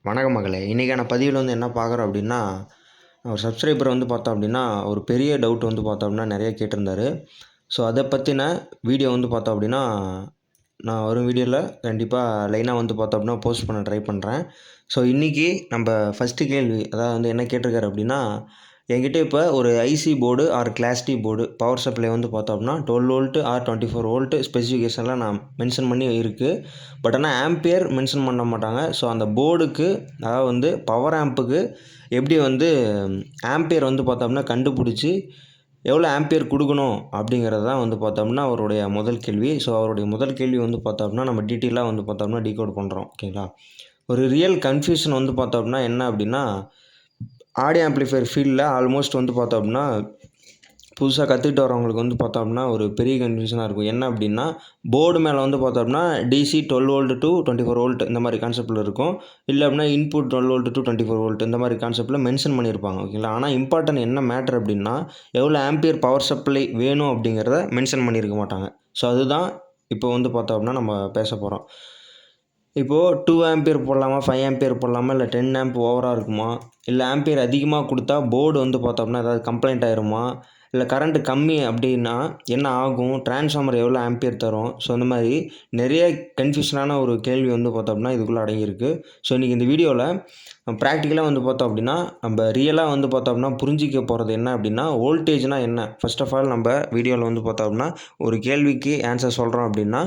வணக்கம் மகளே. இன்றைக்கான பதிவில் என்ன பார்க்குறோம் அப்படின்னா, ஒரு சப்ஸ்கிரைபர் பார்த்தோம் அப்படின்னா, ஒரு பெரிய டவுட் பார்த்தோம் அப்படின்னா நிறைய கேட்டிருந்தாரு. ஸோ அதை பற்றின வீடியோ பார்த்தோம் அப்படின்னா, நான் வரும் வீடியோவில் கண்டிப்பாக லைனாக பார்த்தோம் அப்படின்னா போஸ்ட் பண்ண ட்ரை பண்ணுறேன். ஸோ இன்றைக்கி நம்ம ஃபஸ்ட்டு கேள்வி அதாவது என்ன கேட்டிருக்காரு அப்படின்னா, என்கிட்ட இப்போ ஒரு IC board or class D board power supply பார்த்தோம் அப்படின்னா 12 வோல்ட்டு ஆர் 24 வோல்ட்டு ஸ்பெசிஃபிகேஷன்லாம் நான் மென்ஷன் பண்ணி இருக்குது. பட் ஆனால் ஆம்பியர் மென்ஷன் பண்ண மாட்டாங்க. ஸோ அந்த போர்டுக்கு அதாவது பவர் ஆம்புக்கு எப்படி ஆம்பியர் பார்த்தோம்னா கண்டுபிடிச்சி எவ்வளோ ஆம்பியர் கொடுக்கணும் அப்படிங்கிறது தான் பார்த்தோம்னா அவருடைய முதல் கேள்வி. ஸோ அவருடைய முதல் கேள்வி பார்த்தோம்னா நம்ம டீட்டெயிலாக பார்த்தோம்னா டீகோட் பண்ணுறோம். ஓகேங்களா? ஒரு ரியல் கன்ஃபியூஷன் பார்த்தோம்னா என்ன அப்படின்னா, ஆடியோ ஆம்ப்ளிஃபையர் ஃபீல்டில் ஆல்மோஸ்ட் பார்த்தோம் அப்படின்னா புதுசாக கற்றுக்கிட்டு வரவங்களுக்கு பார்த்தோம் அப்படின்னா ஒரு பெரிய கன்ஃபியூஷனாக இருக்கும். என்ன அப்படின்னா, போர்டு மேலே பார்த்தோம் அப்படின்னா டிசி 12 வோல்ட் டு 24 வோல்ட் இந்த மாதிரி கான்செப்ட்டில் இருக்கும். இல்லை அப்படின்னா இன்புட் 12 வோல்ட் டு 24 வோல்ட் இந்த மாதிரி கான்செப்ட்டில் மென்ஷன் பண்ணியிருப்பாங்க. ஓகேங்களா? ஆனால் இம்பார்ட்டன்ட் என்ன மேட்டர் அப்படின்னா, எவ்வளோ ஆம்பியர் பவர் சப்ளை வேணும் அப்படிங்கிறத மென்ஷன் பண்ணியிருக்க மாட்டாங்க. ஸோ அதுதான் இப்போ பார்த்தோம் அப்படின்னா நம்ம பேச போகிறோம். இப்போது 2 ஆம்பியர் போடலாமா, 5 ஆம்பியர் போடலாமா, இல்லை 10 ஆம்ப் ஓவராக இருக்குமா, இல்லை ஆம்பியர் அதிகமாக கொடுத்தா போர்டு பார்த்தோம்னா ஏதாவது கம்ப்ளைண்ட் ஆயிருமா, இல்லை கரண்ட்டு கம்மி அப்படின்னா என்ன ஆகும், டிரான்ஸ்ஃபார்மர் எவ்வளோ ஆம்பியர் தரும். ஸோ இந்த மாதிரி நிறைய கன்ஃபியூஷனான ஒரு கேள்வி பார்த்தோம் அப்படின்னா இதுக்குள்ளே அடங்கியிருக்கு. ஸோ இன்றைக்கி இந்த வீடியோவில் ப்ராக்டிக்கலாக பார்த்தோம் அப்படின்னா நம்ம ரியலாக பார்த்தோம் அப்படின்னா புரிஞ்சிக்க போகிறது என்ன அப்படின்னா, வோல்டேஜ்னால் என்ன. ஃபர்ஸ்ட் ஆஃப் ஆல் நம்ம வீடியோவில் பார்த்தோம் அப்படின்னா ஒரு கேள்விக்கு ஆன்சர் சொல்கிறோம் அப்படின்னா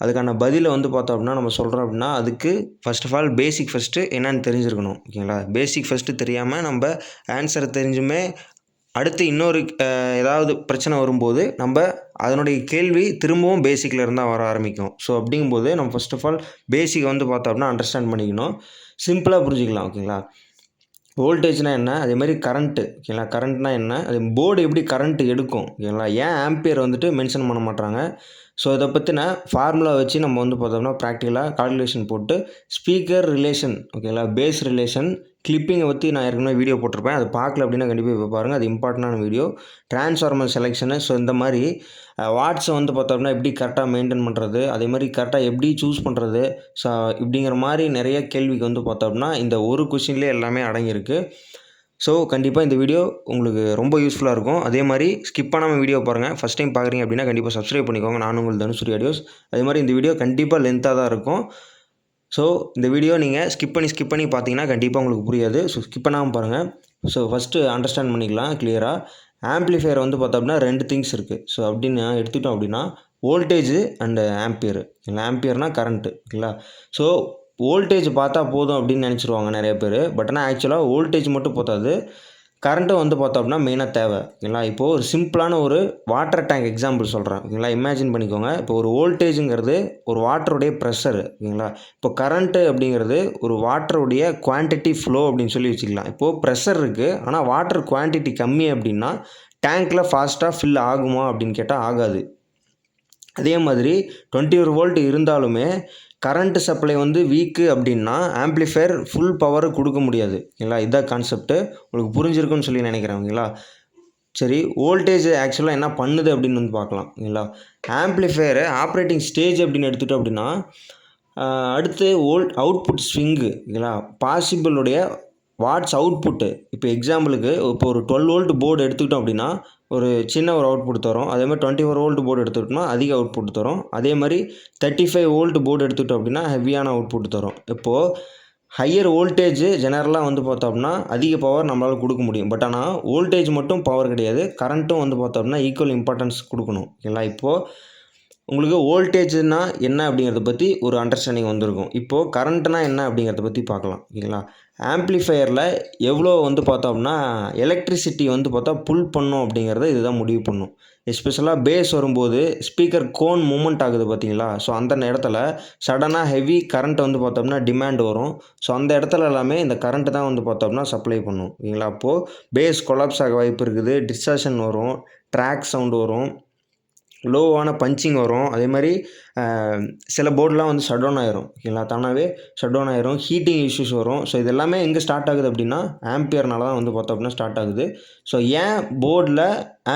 அதுக்கான பதிலை பார்த்தோம் அப்படின்னா நம்ம சொல்கிறோம் அப்படின்னா அதுக்கு first of all basic first என்னென்னு தெரிஞ்சிருக்கணும். ஓகேங்களா? பேசிக் ஃபஸ்ட்டு தெரியாமல் நம்ம ஆன்சர் தெரிஞ்சுமே அடுத்து இன்னொரு ஏதாவது பிரச்சனை வரும்போது நம்ம அதனுடைய கேள்வி திரும்பவும் பேசிக்கில் இருந்தால் வர ஆரம்பிக்கும். ஸோ அப்படிங்கும்போது நம்ம ஃபர்ஸ்ட் ஆஃப் ஆல் பேசிக் பார்த்தோம் அப்படின்னா அண்டர்ஸ்டாண்ட் பண்ணிக்கணும். சிம்பிளாக புரிஞ்சிக்கலாம். ஓகேங்களா? வோல்டேஜ்னால் என்ன, அதேமாதிரி கரண்ட்டு. ஓகேங்களா? கரண்ட்னால் என்ன, அது போர்டு எப்படி கரண்ட்டு எடுக்கும். ஓகேங்களா? ஏன் ஆம்பியர் மென்ஷன் பண்ண மாட்டாங்க. ஸோ இதை பற்றின ஃபார்முலா வச்சு நம்ம பார்த்தோம்னா ப்ராக்டிக்கலாக கால்குலேஷன் போட்டு ஸ்பீக்கர் ரிலேஷன், ஓகேங்களா, பேஸ் ரிலேஷன், கிளிப்பிங்கை பற்றி நான் ஏற்கனவே வீடியோ போட்டிருப்பேன். அது பார்க்கல அப்படின்னா கண்டிப்பாக இப்போ பாருங்கள். அது இம்பார்ட்டண்டான வீடியோ. Transformer selection. ஸோ இந்த மாதிரி வாட்ஸை பார்த்தோம்னா எப்படி கரெக்டாக மெயின்டைன் பண்ணுறது, அதே மாதிரி கரெக்டாக எப்படி சூஸ் பண்ணுறது, ஸோ இப்படிங்கிற மாதிரி நிறைய கேள்விக்கு பார்த்தோம்னா இந்த ஒரு கொஷின்லேயே எல்லாமே அடங்கியிருக்கு. ஸோ கண்டிப்பாக இந்த வீடியோ உங்களுக்கு ரொம்ப யூஸ்ஃபுல்லாக இருக்கும். அதே மாதிரி ஸ்கிப் பண்ணாமல் வீடியோ பாருங்கள். ஃபஸ்ட் டைம் பார்க்குறீங்க அப்படின்னா கண்டிப்பாக சப்ஸ்கிரைப் பண்ணிக்கோங்க. நான் உங்கள் தனுஸ்ரீ ஆடியோஸ். அதே மாதிரி இந்த வீடியோ கண்டிப்பாக லென்த்தாக தான் இருக்கும். ஸோ இந்த வீடியோ நீங்கள் ஸ்கிப் பண்ணி பார்த்தீங்கன்னா கண்டிப்பாக உங்களுக்கு புரியாது. ஸோ ஸ்கிப் பண்ணாமல் பாருங்கள். ஸோ ஃபஸ்ட்டு அண்டர்ஸ்டாண்ட் பண்ணிக்கலாம் கிளியராக. ஆம்ப்ளிஃபையர் பார்த்தோம் அப்படின்னா 2 திங்ஸ் இருக்குது. ஸோ அப்படின்னு எடுத்துக்கிட்டோம் அப்படின்னா வோல்டேஜ் அண்டு ஆம்பியர். இல்லை ஆம்பியர்னால் கரண்ட்டு. ஓகேங்களா? ஸோ வோல்டேஜ் பார்த்தா போதும் அப்படின்னு நினச்சிருவாங்க நிறைய பேர். பட் ஆனால் ஆக்சுவலாக வோல்டேஜ் மட்டும் போதாது, கரண்ட்டும் பார்த்தோம் அப்படின்னா மெயினாக தேவை. ஓகேங்களா? இப்போது ஒரு சிம்பிளான ஒரு வாட்டர் டேங்க் எக்ஸாம்பிள் சொல்கிறேன். ஓகேங்களா? இமேஜின் பண்ணிக்கோங்க. இப்போ ஒரு வோல்டேஜுங்கிறது ஒரு வாட்டருடைய ப்ரெஷரு. ஓகேங்களா? இப்போ கரண்ட்டு அப்படிங்கிறது ஒரு வாட்டருடைய குவான்டிட்டி ஃப்ளோ அப்படின்னு சொல்லி வச்சுக்கலாம். இப்போது ப்ரெஷர் இருக்குது, ஆனால் வாட்டர் குவான்டிட்டி கம்மி அப்படின்னா டேங்க்கில் ஃபாஸ்ட்டாக ஃபில் ஆகுமா அப்படின்னு கேட்டால் ஆகாது. அதே மாதிரி 24 வோல்ட் இருந்தாலுமே கரண்ட்டு சப்ளை வீக்கு அப்படின்னா ஆம்ப்ளிஃபையர் ஃபுல் பவர் கொடுக்க முடியாது. ஓகேங்களா? இதுதான் கான்செப்ட்டு. உங்களுக்கு புரிஞ்சிருக்குன்னு சொல்லி நினைக்கிறேன். ஓகேங்களா? சரி, வோல்டேஜ் ஆக்சுவலாக என்ன பண்ணுது அப்படின்னு பார்க்கலாம். ஓகேங்களா? ஆம்ப்ளிஃபையரு ஆப்ரேட்டிங் ஸ்டேஜ் அப்படின்னு எடுத்துகிட்டோம் அப்படின்னா அடுத்து அவுட்புட் ஸ்விங்கு. ஓகேங்களா? பாசிபிளுடைய வாட்ஸ் அவுட்புட்டு. இப்போ எக்ஸாம்பிளுக்கு இப்போ ஒரு 12 வோல்ட் போர்டு எடுத்துக்கிட்டோம் அப்படின்னா ஒரு சின்ன ஒரு அவுட்புட் தரும். அதே மாதிரி 24 வோல்ட் போர்டு எடுத்துக்கிட்டோம்னா அதிக அவுட்புட் தரும். அதே மாதிரி 35 வோல்ட் போர்டு எடுத்துக்கிட்டோம் அப்படின்னா ஹெவியான அவுட்புட் தரும். இப்போது ஹையர் வோல்டேஜ் ஜெனரலாக பார்த்தோம் அப்படின்னா அதிக பவர் நம்மளால் கொடுக்க முடியும். பட் ஆனால் வோல்டேஜ் மட்டும் பவர் கிடையாது, கரண்ட்டும் பார்த்தோம் அப்படின்னா ஈக்குவல் இம்பார்ட்டன்ஸ் கொடுக்கணும். ஓகேங்களா? இப்போது உங்களுக்கு வோல்டேஜ்னா என்ன அப்படிங்கிறத பற்றி ஒரு அண்டர்ஸ்டாண்டிங் வந்திருக்கும். இப்போது கரண்ட்னா என்ன அப்படிங்கிறத பற்றி பார்க்கலாம். ஓகேங்களா? ஆம்ப்ளிஃபையரில் எவ்வளோ பார்த்தோம் அப்படின்னா எலக்ட்ரிசிட்டி பார்த்தா புல் பண்ணும் அப்படிங்கிறத இதுதான் முடிவு பண்ணும். எஸ்பெஷலாக பேஸ் வரும்போது ஸ்பீக்கர் கோன் மூமெண்ட் ஆகுது பார்த்தீங்களா? ஸோ அந்த இடத்துல சடனாக ஹெவி கரண்ட் பார்த்தோம்னா டிமாண்ட் வரும். ஸோ அந்த இடத்துல எல்லாமே இந்த கரண்ட்டு தான் பார்த்தோம்னா சப்ளை பண்ணும். ஓகேங்களா? அப்போது பேஸ் கொலாப்ஸ் ஆக வாய்ப்பு இருக்குது, டிஸ்டார்ஷன் வரும், ட்ராக் சவுண்டு வரும், லோவான பஞ்சிங் வரும். அதே மாதிரி சில போர்டெலாம் ஷட் டவுன் ஆயிரும். ஓகேங்களா? தானாகவே ஷட் டவுன் ஆயிரும், ஹீட்டிங் இஷ்யூஸ் வரும். ஸோ இது எல்லாமே எங்கே ஸ்டார்ட் ஆகுது அப்படின்னா ஆம்பியர்னால தான் பார்த்தோம் அப்படின்னா ஸ்டார்ட் ஆகுது. ஸோ ஏன் போர்டில்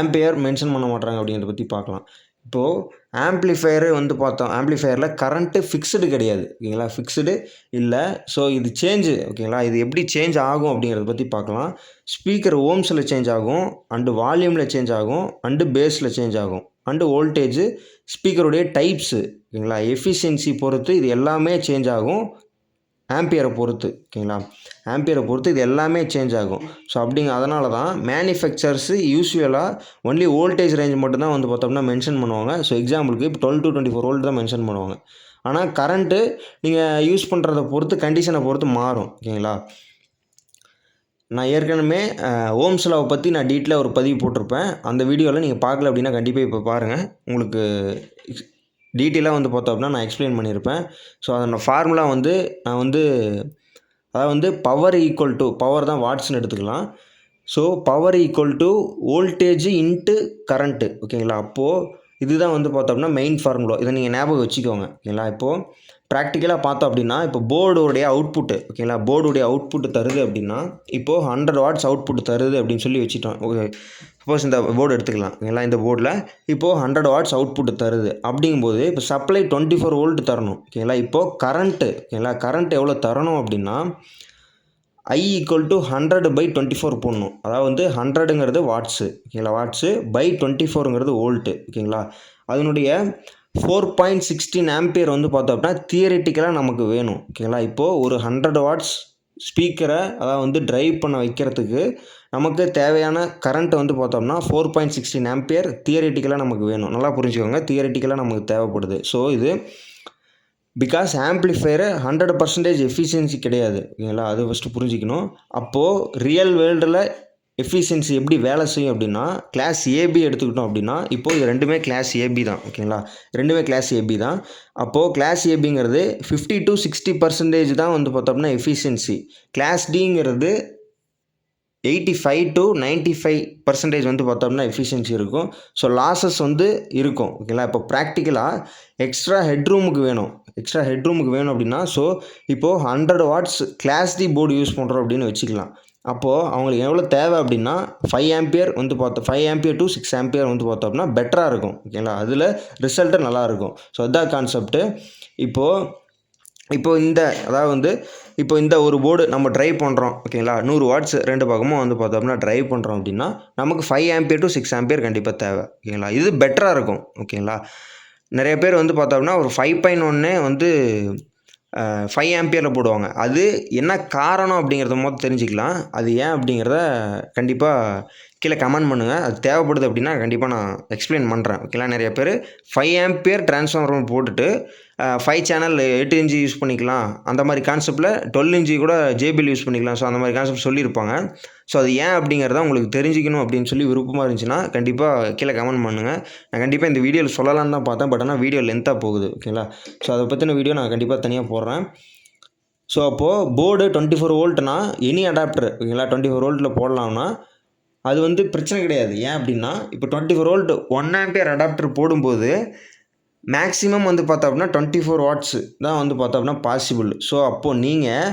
ஆம்பியர் மென்ஷன் பண்ண மாட்டாங்க அப்படிங்கிறத பற்றி பார்க்கலாம். இப்போது ஆம்ப்ளிஃபையரு வந்து பார்த்தோம், ஆம்ப்ளிஃபையரில் கரண்ட்டு ஃபிக்ஸ்டு கிடையாது ஓகேங்களா, ஃபிக்ஸ்டு இல்லை. ஸோ இது சேஞ்சு ஓகேங்களா, இது எப்படி சேஞ்ச் ஆகும் அப்படிங்கிறத பற்றி பார்க்கலாம். ஸ்பீக்கர் ஓம்ஸில் சேஞ்ச் ஆகும், அண்டு வால்யூமில் சேஞ்ச் ஆகும், அண்டு பேஸில் சேஞ்ச் ஆகும், அண்டு வோல்டேஜு, ஸ்பீக்கருடைய டைப்ஸு ஓகேங்களா, எஃபிஷியன்சி பொறுத்து இது எல்லாமே சேஞ்ச் ஆகும். ஆம்பியரை பொறுத்து ஓகேங்களா, ஆம்பியரை பொறுத்து இது எல்லாமே சேஞ்ச் ஆகும். ஸோ அதனால தான் மேனுஃபேக்சர்ஸு யூஸ்வலாக ஒன்லி வோல்டேஜ் ரேஞ்ச் மட்டும்தான் வந்து பார்த்தோம்னா மென்ஷன் பண்ணுவாங்க. ஸோ எக்ஸாம்பிளுக்கு இப்போ 12 to 24 வோல்ட் தான் மென்ஷன் பண்ணுவாங்க. ஆனால் கரண்ட்டு நீங்கள் யூஸ் பண்ணுறத பொறுத்து, கண்டிஷனை பொறுத்து மாறும் ஓகேங்களா. நான் ஏற்கனவே ஓம்ஸ் லாவை பற்றி நான் டீட்டெயிலாக ஒரு பதிவு போட்டிருப்பேன். அந்த வீடியோவில் நீங்கள் பார்க்கல அப்படின்னா கண்டிப்பாக இப்போ பாருங்கள், உங்களுக்கு டீட்டெயிலாக வந்து பார்த்தோம் அப்படின்னா நான் எக்ஸ்பிளைன் பண்ணியிருப்பேன். ஸோ அதோட ஃபார்முலா வந்து நான் வந்து அதாவது வந்து பவர் ஈக்குவல் டு, பவர் தான் வாட்ஸ்னு எடுத்துக்கலாம். So power equal to voltage into current ஓகேங்களா. அப்போது இதுதான் வந்து பார்த்தோம்னா மெயின் ஃபார்முலா. இதை நீங்கள் ஞாபகம் வச்சுக்கோங்க ஓகேங்களா. இப்போது ப்ராக்டிக்கலாக பார்த்தோம் அப்படின்னா, இப்போ போர்டுடைய அவுட்புட்டு ஓகேங்களா, போர்டுடைய அவுட்புட்டு தருது அப்படின்னா, இப்போது 100 வாட்ஸ் அவுட்புட் தருது அப்படின்னு சொல்லி வச்சுட்டோம். ஓகே, சப்போஸ் இந்த போர்டு எடுத்துக்கலாம் ஓகேங்களா. இந்த போர்டில் இப்போது 100 வாட்ஸ் அவுட்புட் தருது அப்படிங்கும்போது, இப்போ சப்ளை 24 வோல்ட் தரணும் ஓகேங்களா. இப்போது கரண்ட்டு ஓகேங்களா, கரண்ட் எவ்வளோ தரணும் அப்படின்னா I ஈக்குவல் டு 100/24 போடணும். அதாவது வந்து 100ங்கிறது வாட்ஸு ஓகேங்களா, வாட்ஸு பை 24ங்கிறது வோல்ட்டு ஓகேங்களா. அதனுடைய 4.16 ஆம்பியர் வந்து பார்த்தோம் அப்படின்னா தியரிட்டிக்கலாக நமக்கு வேணும் ஓகேங்களா. இப்போது ஒரு 100 வாட்ஸ் ஸ்பீக்கரை அதாவது வந்து ட்ரைவ் பண்ண வைக்கிறதுக்கு நமக்கு தேவையான கரண்ட் வந்து பார்த்தோம்னா 4.16 ஆம்பியர் தியரிட்டிக்கலாக நமக்கு வேணும். நல்லா புரிஞ்சுக்கோங்க, தியரிட்டிக்கலாக நமக்கு தேவைப்படுது. ஸோ இது பிகாஸ் ஆம்ப்ளிஃபையரு 100% எஃபிஷியன்சி கிடையாது ஓகேங்களா, அது ஃபஸ்ட்டு புரிஞ்சிக்கணும். அப்போது ரியல் வேர்ல்டில் எஃபிஷியன்சி எப்படி வேலை செய்யும் அப்படின்னா, கிளாஸ் ஏபி எடுத்துக்கிட்டோம் அப்படின்னா, இப்போது இது ரெண்டுமே கிளாஸ் ஏபி தான் ஓகேங்களா, ரெண்டுமே கிளாஸ் ஏபி தான். அப்போது கிளாஸ் ஏபிங்கிறது 50 to 60% தான் வந்து பார்த்தோம்னா எஃபிஷியன்சி. கிளாஸ் டிங்கிறது 85 to 95% வந்து பார்த்தோம்னா எஃபிஷியன்சி இருக்கும். ஸோ லாஸஸ் வந்து இருக்கும் ஓகேங்களா. இப்போ ப்ராக்டிக்கலாக எக்ஸ்ட்ரா ஹெட்ரூமுக்கு வேணும், எக்ஸ்ட்ரா ஹெட்ரூமுக்கு வேணும் அப்படின்னா, ஸோ இப்போது 100 watts class D board use பண்ணுறோம் அப்படின்னு வச்சுக்கலாம். அப்போது அவங்களுக்கு எவ்வளோ தேவை அப்படின்னா 5 ஆம்பியர் வந்து பார்த்தோம், 5 ஆம்பியர் to 6 ஆம்பியர் வந்து பார்த்தோம்னா பெட்டராக இருக்கும் ஓகேங்களா, அதில் ரிசல்ட்டு நல்லாயிருக்கும். ஸோ அதுதான் கான்செப்ட்டு. இப்போது இந்த அதாவது வந்து இப்போ இந்த ஒரு போர்டு நம்ம ட்ரைவ் பண்ணுறோம் ஓகேங்களா, 100 வாட்ஸ் ரெண்டு பக்கமும் வந்து பார்த்தோம்னா ட்ரைவ் பண்ணுறோம் அப்படின்னா நமக்கு 5 ஆம்பியர் to 6 ஆம்பியர் கண்டிப்பாக தேவை ஓகேங்களா. இது பெட்டராக இருக்கும் ஓகேங்களா. நிறைய பேர் வந்து பார்த்தோம்னா ஒரு 5.1 வந்து 5 ஆம்பியரில் போடுவாங்க. அது என்ன காரணம் அப்படிங்கிறத மொதல் தெரிஞ்சுக்கலாம். அது ஏன் அப்படிங்கிறத கண்டிப்பாக கீழே கமெண்ட் பண்ணுங்கள். அது தேவைப்படுது அப்படின்னா கண்டிப்பாக நான் எக்ஸ்பிளைன் பண்ணுறேன் ஓகேங்களா. நிறைய பேர் 5 ஆம்பியர் டிரான்ஸ்ஃபார்மர் போட்டுட்டு 5 சேனல் 8 இன்ச்சு யூஸ் பண்ணிக்கலாம், அந்த மாதிரி கான்செப்டில் 12 இன்ச்சு கூட ஜேபிஎல் யூஸ் பண்ணிக்கலாம். ஸோ அந்த மாதிரி கான்செப்ட் சொல்லியிருப்பாங்க. ஸோ அது ஏன் அப்படிங்கிறத உங்களுக்கு தெரிஞ்சிக்கணும் அப்படின்னு சொல்லி விருப்பமாக இருந்துச்சுன்னா கண்டிப்பாக கீழே கமெண்ட் பண்ணுங்கள். நான் கண்டிப்பாக இந்த வீடியோவில் சொல்லலான்னு தான் பார்த்தேன், பட் ஆனால் வீடியோ லென்த்தாக போகுது ஓகேங்களா. ஸோ அதை பற்றின வீடியோ நான் கண்டிப்பாக தனியாக போடுறேன். ஸோ அப்போது போர்டு 24 வோல்ட்னா எனி அடாப்டர் ஓகேங்களா 24 வோல்ட்டில் போடலாம்னா அது வந்து பிரச்சனை கிடையாது. ஏன் அப்படின்னா இப்போ 24 வோல்ட் 1 ஆம்பியர் அடாப்டர் போடும்போது மேக்ஸிமம் வந்து பார்த்தோம்னா 24 வாட்ஸு தான் வந்து பார்த்தோம்னா பாசிபிள். ஸோ அப்போது நீங்கள்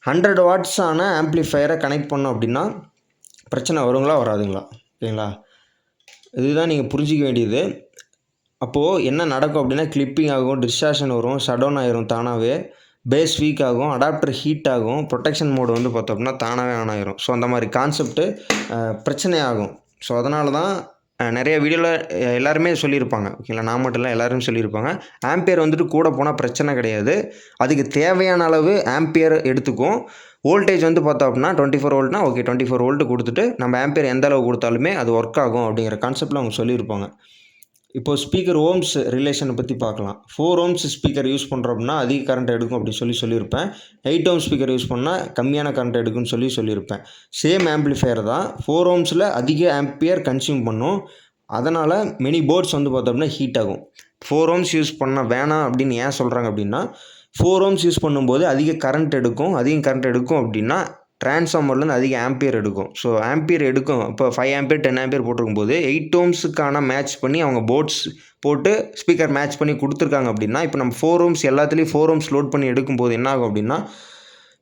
100 வாட்ஸான ஆம்ப்ளிஃபையரை கனெக்ட் பண்ணோம் அப்படின்னா பிரச்சனை வருங்களா வராதுங்களா ஓகேங்களா, இதுதான் நீங்கள் புரிஞ்சிக்க வேண்டியது. அப்போது என்ன நடக்கும் அப்படின்னா கிளிப்பிங் ஆகும், டிஸ்டார்ஷன் வரும், ஷட் டவுன் ஆயிரும் தானாகவே, பேஸ் வீக் ஆகும், அடாப்டர் ஹீட் ஆகும், ப்ரொடெக்ஷன் மோடு வந்து பார்த்தோம்னா தானாகவே ஆன் ஆயிரும். ஸோ அந்த மாதிரி கான்செப்ட்டு பிரச்சனை ஆகும். ஸோ அதனால தான் நிறைய வீடியோவில் எல்லாருமே சொல்லியிருப்பாங்க ஓகேங்களா, நான் மட்டும் இல்லை எல்லாருமே சொல்லியிருப்பாங்க, ஆம்பியர் வந்துட்டு கூட போனால் பிரச்சனை கிடையாது, அதுக்கு தேவையான அளவு ஆம்பியர் எடுத்துக்கும். வோல்டேஜ் வந்து பார்த்தோம் அப்படின்னா 24 வோல்ட்னா ஓகே 24 வோல்ட்டு கொடுத்துட்டு நம்ம ஆம்பியர் எந்த அளவு கொடுத்தாலுமே அது ஒர்க் ஆகும் அப்படிங்கிற கான்செப்டில் அவங்க சொல்லியிருப்பாங்க. இப்போது ஸ்பீக்கர் ஓம்ஸ் ரிலேஷனை பற்றி பார்க்கலாம். 4 ஓம்ஸ் ஸ்பீக்கர் யூஸ் பண்ணுறோம் அப்படின்னா அதிக கரண்ட் எடுக்கும் அப்படின்னு சொல்லியிருப்பேன். 8 ஓம்ஸ் ஸ்பீக்கர் யூஸ் பண்ணால் கம்மியான கரண்ட் எடுக்கும்னு சொல்லியிருப்பேன். சேம் ஆம்பிளிஃபையர் தான், 4 ஓம்ஸில் அதிக ஆம்பியர் கன்சியூம் பண்ணும். அதனால் மெனி போர்ட்ஸ் வந்து பார்த்தோம்னா ஹீட் ஆகும். 4 ஓம்ஸ் யூஸ் பண்ண வேணாம் அப்படின்னு ஏன் சொல்கிறாங்க அப்படின்னா 4 ஓம்ஸ் யூஸ் பண்ணும்போது அதிக கரண்ட் எடுக்கும் அப்படின்னா டிரான்ஸ்ஃபார்மர்லேருந்து அதிக ஆம்பியர் எடுக்கும். ஸோ ஆம்பியர் எடுக்கும். இப்போ 5 ஆம்பியர் 10 ஆம்பியர் போட்டிருக்கும்போது 8 ஓம்ஸுக்கான மேட்ச் பண்ணி அவங்க போர்ட்ஸ் போட்டு ஸ்பீக்கர் மேட்ச் பண்ணி கொடுத்துருக்காங்க அப்படின்னா இப்போ நம்ம 4 ஓம்ஸ் எல்லாத்துலேயும் 4 ஓம்ஸ் லோட் பண்ணி எடுக்கும்போது என்ன ஆகும் அப்படின்னா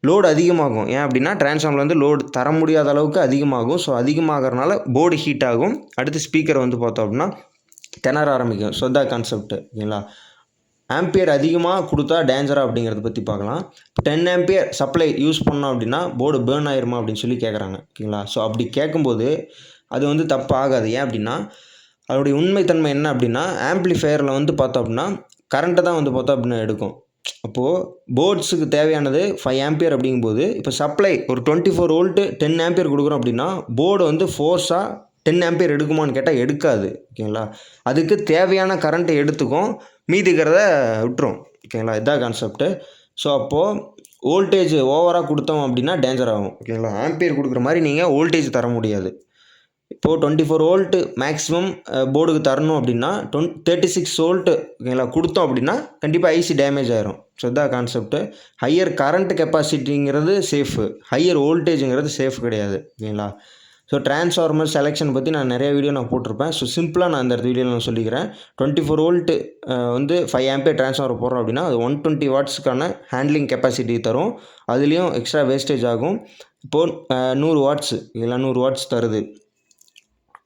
லோடு அதிகமாகும். ஏன் அப்படின்னா டிரான்ஸ்ஃபார்மர் வந்து லோடு தர முடியாத அளவுக்கு அதிகமாகும். ஸோ அதிகமாகறனால போர்டு ஹீட் ஆகும். அடுத்து ஸ்பீக்கர் வந்து பார்த்தோம் அப்படின்னா திணற ஆரம்பிக்கும். ஸோ இதான் கான்செப்ட். ஓகேங்களா? ஆம்பியர் அதிகமாக கொடுத்தா டேஞ்சரா அப்படிங்கிறத பற்றி பார்க்கலாம். இப்போ 10 ஆம்பியர் சப்ளை யூஸ் பண்ணோம் அப்படின்னா போர்டு பேர்ன் ஆயிருமா அப்படின்னு சொல்லி கேட்குறாங்க. ஓகேங்களா? ஸோ அப்படி கேட்கும்போது அது வந்து தப்பு ஆகாது. ஏன் அப்படின்னா அதோடைய உண்மைத்தன்மை என்ன அப்படின்னா ஆம்ப்ளிஃபையரில் வந்து பார்த்தோம் அப்படின்னா கரண்ட்டை தான் வந்து பார்த்தோம் அப்படின்னா எடுக்கும். அப்போது போர்ட்ஸுக்கு தேவையானது 5 ஆம்பியர் அப்படிங்கும்போது இப்போ சப்ளை ஒரு 24 வோல்ட்டு 10 ஆம்பியர் கொடுக்குறோம் அப்படின்னா போர்டு வந்து ஃபோர்ஸாக 10 ஆம்பியர் எடுக்குமான்னு கேட்டால் எடுக்காது. ஓகேங்களா? அதுக்கு தேவையான கரண்ட்டை எடுத்துக்கும், மீதிக்கிறத விட்டுரும். ஓகேங்களா? இதுதான் கான்செப்ட்டு. ஸோ அப்போது வோல்டேஜ் ஓவராக கொடுத்தோம் அப்படின்னா டேஞ்சர் ஆகும். ஓகேங்களா? ஆம்பியர் கொடுக்குற மாதிரி நீங்கள் வோல்டேஜ் தர முடியாது. இப்போது 24 வோல்ட்டு மேக்ஸிமம் போர்டுக்கு தரணும் அப்படின்னா 36 வோல்ட்டு ஓகேங்களா கொடுத்தோம் அப்படின்னா கண்டிப்பாக ஐசி டேமேஜ் ஆயிரும். ஸோ இதான் கான்செப்ட்டு. ஹையர் கரண்ட் கெப்பாசிட்டிங்கிறது சேஃபு, ஹையர் வோல்டேஜுங்கிறது சேஃப் கிடையாது. ஓகேங்களா? ஸோ டிரான்ஸ்ஃபார்மர் செலெக்ஷன் பற்றி நான் நிறைய வீடியோ நான் போட்டிருப்பேன். ஸோ சிம்பிளாக நான் இந்த வீடியோவில் நான் சொல்லிக்கிறேன். 24 வோல்ட்டு வந்து 5 ஆம்பியர் டிரான்ஸ்ஃபார்மர் போடுறோம் அப்படின்னா அது 120 வாட்ஸுக்கான ஹேண்ட்லிங் கெப்பாசிட்டி தரும். அதுலேயும் எக்ஸ்ட்ரா வேஸ்டேஜ் ஆகும். இப்போது 100 வாட்ஸு இல்லை 100 வாட்ஸ் தருது,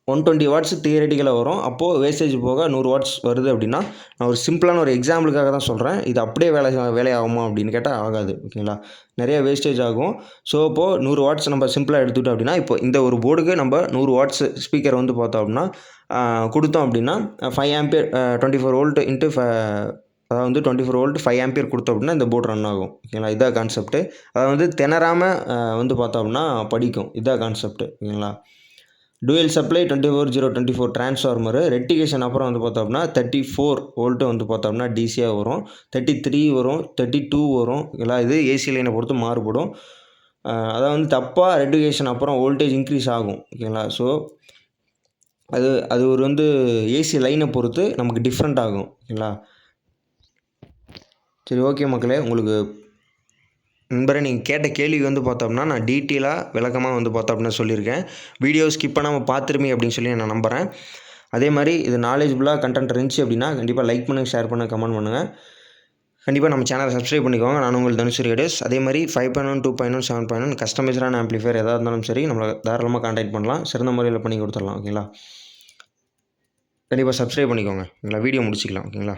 120 வாட்ஸ் தியரட்டிக்கலாக வரும். அப்போது வேஸ்டேஜ் போக 100 வாட்ஸ் வருது அப்படின்னா நான் ஒரு சிம்பிளான ஒரு எக்ஸாம்பிளுக்காக தான் சொல்கிறேன். இது அப்படியே வேலையாகுமா அப்படின்னு கேட்டால் ஆகாது. ஓகேங்களா? நிறைய வேஸ்டேஜ் ஆகும். ஸோ இப்போது 100 வாட்ஸ் நம்ம சிம்பிளாக எடுத்துக்கிட்டோம் அப்படின்னா இப்போ இந்த ஒரு போர்டுக்கு நம்ம 100 வாட்ஸ் ஸ்பீக்கர் வந்து பார்த்தோம் அப்படின்னா கொடுத்தோம் அப்படின்னா 5 ஆம்பியர் 24 வோல்ட் இன்ட்டு அதாவது வந்து 24 வோல்ட் 5 ஆம்பியர் கொடுத்தோம் அப்படின்னா இந்த போர்டு ரன் ஆகும். ஓகேங்களா? இதான் கான்செப்ட்டு. அதை வந்து திணறாமல் வந்து பார்த்தோம் அப்படின்னா படிக்கும். இதான் கான்செப்ட்டு. ஓகேங்களா? டூயல் சப்ளை 24/0/24 டிரான்ஸ்ஃபார்மரு ரெட்டிகேஷன் அப்புறம் வந்து பார்த்தோம் அப்படின்னா 34 வோல்ட்டு வந்து பார்த்தோம்னா டிசியாக வரும், 33 வரும், 32 வரும். இதெல்லாம் இது ஏசி லைனை பொறுத்து மாறுபடும். அதாவது வந்து தப்பாக ரெட்டிகேஷன் அப்புறம் வோல்டேஜ் இன்க்ரீஸ் ஆகும். ஓகேங்களா? ஸோ அது ஒரு வந்து ஏசி லைனை பொறுத்து நமக்கு டிஃப்ரெண்ட் ஆகும். ஓகேங்களா? சரி, ஓகே மக்களே, உங்களுக்கு நண்பரே நீங்கள் கேட்ட கேள்வி வந்து பார்த்தோம்னா நான் டீட்டெயிலாக விளக்கமாக வந்து பார்த்தோம் அப்படின்னா சொல்லியிருக்கேன். வீடியோ ஸ்கிப் பண்ணாமல் பார்த்துருமி அப்படின்னு சொல்லி நான் நம்புகிறேன். அதே மாதிரி இது நாலேஜ்புல்லாக கண்டென்ட் இருந்துச்சு அப்படின்னா கண்டிப்பாக லைக் பண்ணுங்கள், ஷேர் பண்ணுங்கள், கமெண்ட் பண்ணுங்கள். கண்டிப்பாக நம்ம சேனலை சப்ஸ்கிரைப் பண்ணிக்கோங்க. நான் உங்கள் தனுஸ்ரீ எடேஸ். அதே மாதிரி 5.1, 2.1, 7.1 கஸ்டமைஸ்டான ஆம்ப்ளிஃபையர் எதாக இருந்தாலும் சரி நம்மளை தாராளமாக கான்டாக்ட் பண்ணலாம். சிறந்த முறையில் பண்ணி கொடுத்துடலாம். ஓகேங்களா? கண்டிப்பாக சப்ஸ்கிரைப் பண்ணிக்கோங்க. ஓகேங்களா? வீடியோ முடிச்சிக்கலாம். ஓகேங்களா?